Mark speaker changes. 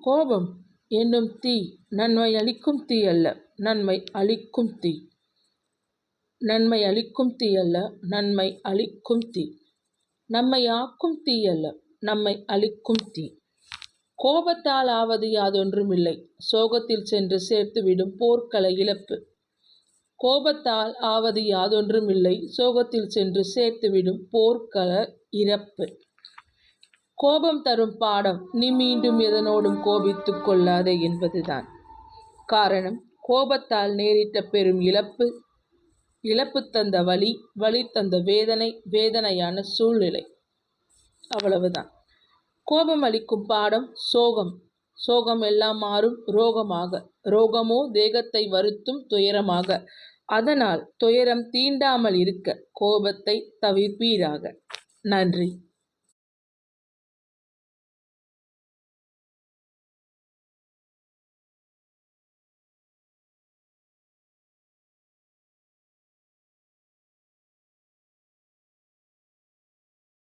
Speaker 1: கோபம் என்னும் தீ நன்மை அளிக்கும் தீ அல்ல, நன்மை அளிக்கும் தீ. நன்மை அளிக்கும் தீ அல்ல, நன்மை அளிக்கும் தீ. நம்மை ஆக்கும் தீ அல்ல, நம்மை அளிக்கும் தீ. கோபத்தால் ஆவது யாதொன்றுமில்லை, சோகத்தில் சென்று சேர்த்துவிடும் போர்க்கள இழப்பு. கோபத்தால் ஆவது யாதொன்றுமில்லை, சோகத்தில் சென்று சேர்த்துவிடும் போர்க்கள இறப்பு. கோபம் தரும் பாடம் நீ மீண்டும் எதனோடும் கோபித்துக் கொள்ளாதே என்பதுதான். காரணம், கோபத்தால் நேரிட்ட பெரும் இழப்பு, இழப்பு தந்த வலி, வலி தந்த வேதனை, வேதனையான சூழ்நிலை. அவ்வளவுதான். கோபம் அளிக்கும் பாடம் சோகம். சோகம் எல்லாம் மாறும் ரோகமாக, ரோகமோ தேகத்தை வருத்தும் துயரமாக. அதனால் துயரம் தீண்டாமல் இருக்க கோபத்தை தவிர்ப்பீராக. நன்றி.